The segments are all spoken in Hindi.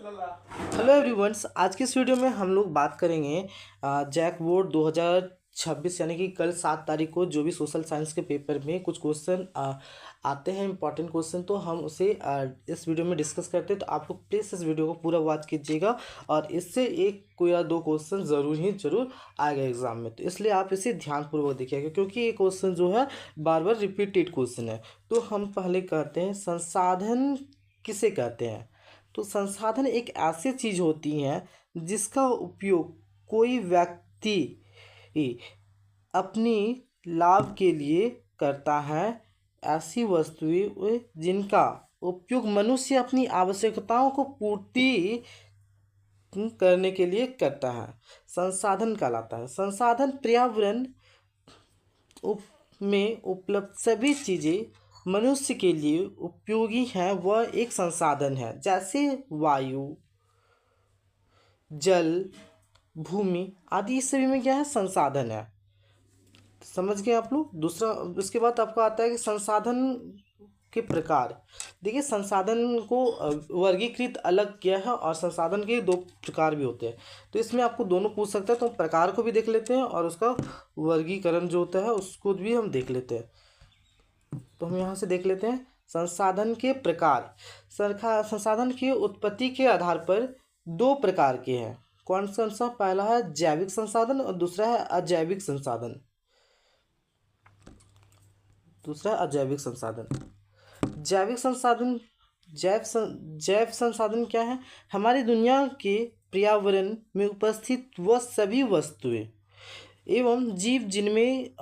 हेलो एवरीवन, आज के इस वीडियो में हम लोग बात करेंगे जैक बोर्ड 2026 यानी कि कल 7 तारीख को जो भी सोशल साइंस के पेपर में कुछ क्वेश्चन आते हैं, इंपॉर्टेंट क्वेश्चन, तो हम उसे इस वीडियो में डिस्कस करते हैं। तो आप लोग प्लीज़ इस वीडियो को पूरा वॉच कीजिएगा और इससे एक कोई या दो क्वेश्चन ज़रूर आएगा एग्जाम में, तो इसलिए आप इसे ध्यानपूर्वक देखिएगा क्योंकि ये क्वेश्चन जो है बार बार रिपीटेड क्वेश्चन है। तो हम पहले कहते हैं संसाधन किसे कहते हैं। तो संसाधन एक ऐसी चीज होती है जिसका उपयोग कोई व्यक्ति अपनी लाभ के लिए करता है। ऐसी वस्तुएं जिनका उपयोग मनुष्य अपनी आवश्यकताओं को पूर्ति करने के लिए करता है, संसाधन कहलाता है। संसाधन पर्यावरण में उपलब्ध सभी चीज़ें मनुष्य के लिए उपयोगी हैं, वह एक संसाधन है। जैसे वायु, जल, भूमि आदि, इस सभी में क्या है, संसाधन है। समझ गए आप लोग। दूसरा, उसके बाद आपको आता है कि संसाधन के प्रकार। देखिए, संसाधन को वर्गीकृत अलग किया है और संसाधन के दो प्रकार भी होते हैं, तो इसमें आपको दोनों पूछ सकते हैं। तो प्रकार को भी देख लेते हैं और उसका वर्गीकरण जो होता है उसको भी हम देख लेते हैं। तो हम यहाँ से देख लेते हैं संसाधन के प्रकार। संसाधन की उत्पत्ति के आधार पर दो प्रकार के हैं। कौन सा? पहला है जैविक संसाधन और दूसरा है अजैविक संसाधन। अजैविक संसाधन। जैविक संसाधन, जैव संसाधन क्या है? हमारी दुनिया के पर्यावरण में उपस्थित वह सभी वस्तुएं एवं जीव जिनमें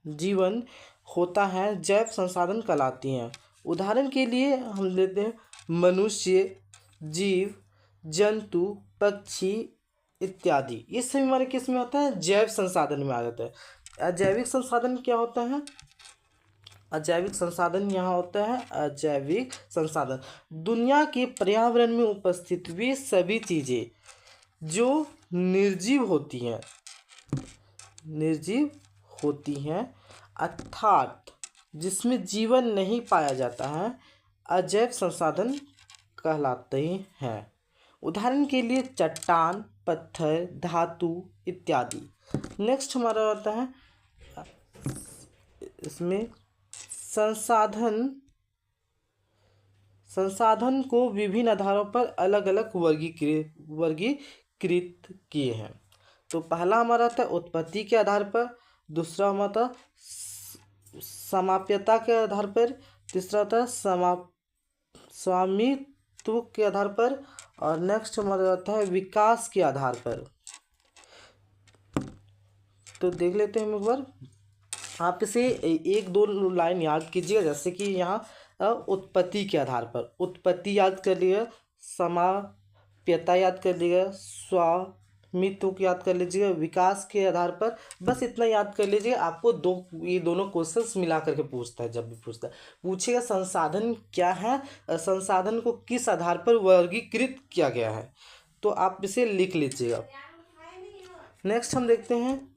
जीवन होता है, जैव संसाधन कहलाती हैं। उदाहरण के लिए हम लेते हैं मनुष्य, जीव जंतु, पक्षी इत्यादि। ये सभी हमारे किस में होता है? जैव संसाधन में आ जाता है। अजैविक संसाधन क्या होता है? अजैविक संसाधन यहाँ होता है अजैविक संसाधन दुनिया के पर्यावरण में उपस्थित वे सभी चीजें जो निर्जीव होती हैं अर्थात जिसमें जीवन नहीं पाया जाता है, अजैव संसाधन कहलाते हैं। उदाहरण के लिए चट्टान, पत्थर, धातु इत्यादि। नेक्स्ट हमारा आता है इसमें संसाधन को विभिन्न आधारों पर अलग अलग वर्गीकृत किए हैं। तो पहला हमारा था उत्पत्ति के आधार पर, दूसरा हमारा था समाप्यता के आधार पर, तीसरा था स्वामित्व के आधार पर, और नेक्स्ट हमारा आता है विकास के आधार पर। तो देख लेते हैं हम एक बार। आप इसे एक दो लाइन याद कीजिएगा, जैसे कि यहाँ उत्पत्ति के आधार पर उत्पत्ति याद कर लिएगा, समाप्यता याद कर लिएगा, स्वामित्व को याद कर लीजिएगा, विकास के आधार पर। बस इतना याद कर लीजिए। आपको ये दोनों क्वेश्चंस मिला करके पूछता है। जब भी पूछेगा संसाधन क्या है, संसाधन को किस आधार पर वर्गीकृत किया गया है, तो आप इसे लिख लीजिएगा। नेक्स्ट हम देखते हैं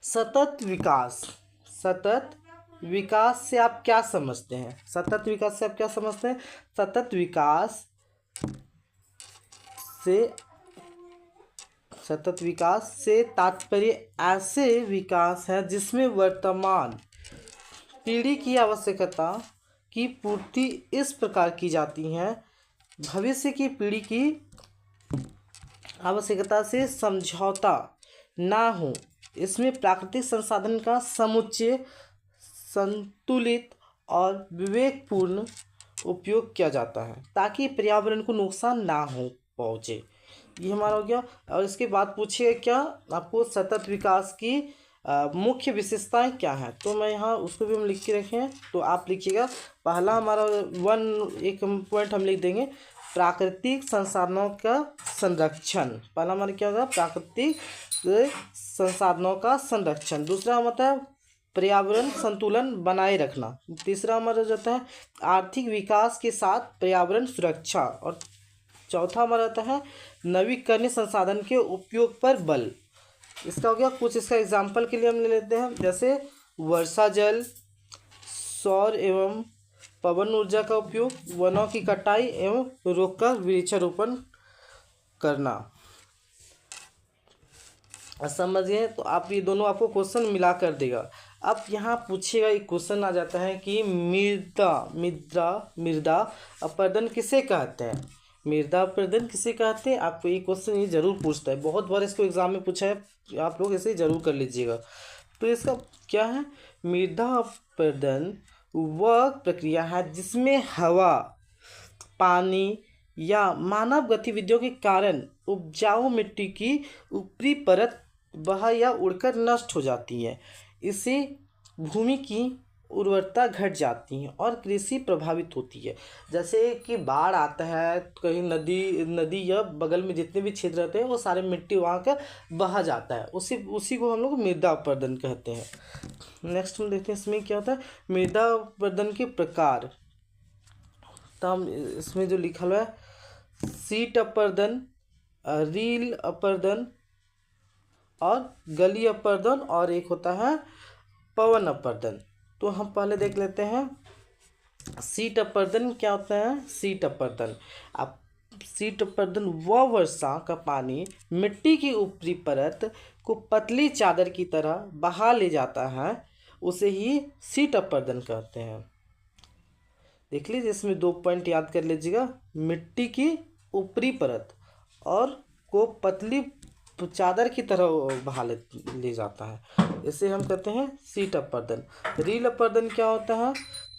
सतत विकास। सतत विकास से आप क्या समझते हैं? सतत विकास से तात्पर्य ऐसे विकास है जिसमें वर्तमान पीढ़ी की आवश्यकता की पूर्ति इस प्रकार की जाती है भविष्य की पीढ़ी की आवश्यकता से समझौता ना हो। इसमें प्राकृतिक संसाधन का समुच्चय, संतुलित और विवेकपूर्ण उपयोग किया जाता है ताकि पर्यावरण को नुकसान ना हो पहुँचे। ये हमारा हो गया। और इसके बाद पूछिए क्या आपको सतत विकास की मुख्य विशेषताएं क्या हैं, तो मैं यहाँ उसको भी हम लिख के रखे हैं, तो आप लिखिएगा। पहला हमारा एक पॉइंट हम लिख देंगे, प्राकृतिक संसाधनों का संरक्षण। पहला हमारा क्या होगा? प्राकृतिक संसाधनों का संरक्षण। दूसरा हमारा है पर्यावरण संतुलन बनाए रखना। तीसरा हमारा जाता है आर्थिक विकास के साथ पर्यावरण सुरक्षा। और चौथा हमारा आता है नवीकरणीय संसाधन के उपयोग पर बल। इसका हो गया। कुछ इसका एग्जाम्पल के लिए हम ले लेते हैं, जैसे वर्षा जल, सौर एवं पवन ऊर्जा का उपयोग, वनों की कटाई एवं रोककर वृक्षारोपण करना। समझिए, तो आप ये दोनों आपको क्वेश्चन मिला कर देगा। अब यहाँ पूछेगा, एक क्वेश्चन आ जाता है कि मृदा अपरदन किसे कहते हैं। मृदा अपरदन किसे कहते हैं, आपको ये क्वेश्चन ये जरूर पूछता है, बहुत बार इसको एग्जाम में पूछा है, आप लोग इसे जरूर कर लीजिएगा। तो इसका क्या है, मृदा अपरदन वह प्रक्रिया है जिसमें हवा, पानी या मानव गतिविधियों के कारण उपजाऊ मिट्टी की ऊपरी परत बह या उड़कर नष्ट हो जाती है। इससे भूमि की उर्वरता घट जाती है और कृषि प्रभावित होती है। जैसे कि बाढ़ आता है, कहीं नदी या बगल में जितने भी क्षेत्र रहते हैं वो सारे मिट्टी वहाँ का बहा जाता है, उसी को हम लोग मृदा अपरदन कहते हैं। नेक्स्ट हम देखते हैं इसमें क्या होता है, मृदा अपरदन के प्रकार। तो हम इसमें जो लिखा हुआ है, सीट अपरदन, रील अपरदन और गली अपरदन, और एक होता है पवन अपरदन। तो हम पहले देख लेते हैं सीट अपरदन क्या होता है। सीट अपरदन, आप सीट अपरदन वह वर्षा का पानी मिट्टी की ऊपरी परत को पतली चादर की तरह बहा ले जाता है, उसे ही सीट अपरदन कहते हैं। देख लीजिए, इसमें 2 पॉइंट याद कर लीजिएगा, मिट्टी की ऊपरी परत और को पतली चादर की तरह बहा ले जाता है, इसे हम कहते हैं सीट अपरदन। रील अपरदन क्या होता है,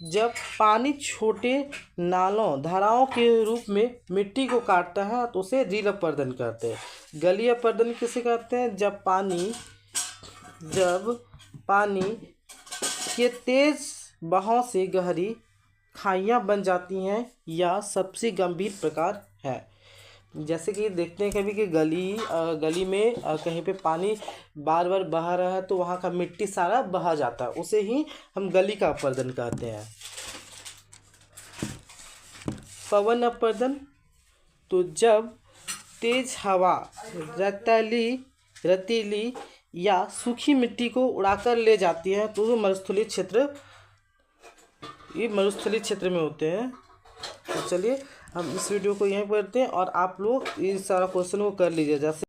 जब पानी छोटे नालों धाराओं के रूप में मिट्टी को काटता है तो उसे रील अपरदन कहते हैं। गली अपरदन किसे कहते हैं, जब पानी के तेज बहाव से गहरी खाइयाँ बन जाती हैं या सबसे गंभीर प्रकार है। जैसे कि देखते हैं कभी कि गली में कहीं पे पानी बार बार बहा रहा है तो वहाँ का मिट्टी सारा बहा जाता है, उसे ही हम गली का अपरदन कहते हैं। पवन अपरदन, तो जब तेज हवा रतीली या सूखी मिट्टी को उड़ाकर ले जाती है तो मरुस्थलीय क्षेत्र में होते हैं। तो चलिए हम इस वीडियो को यहीं पर करते हैं और आप लोग इस सारा क्वेश्चन को कर लीजिए। जैसे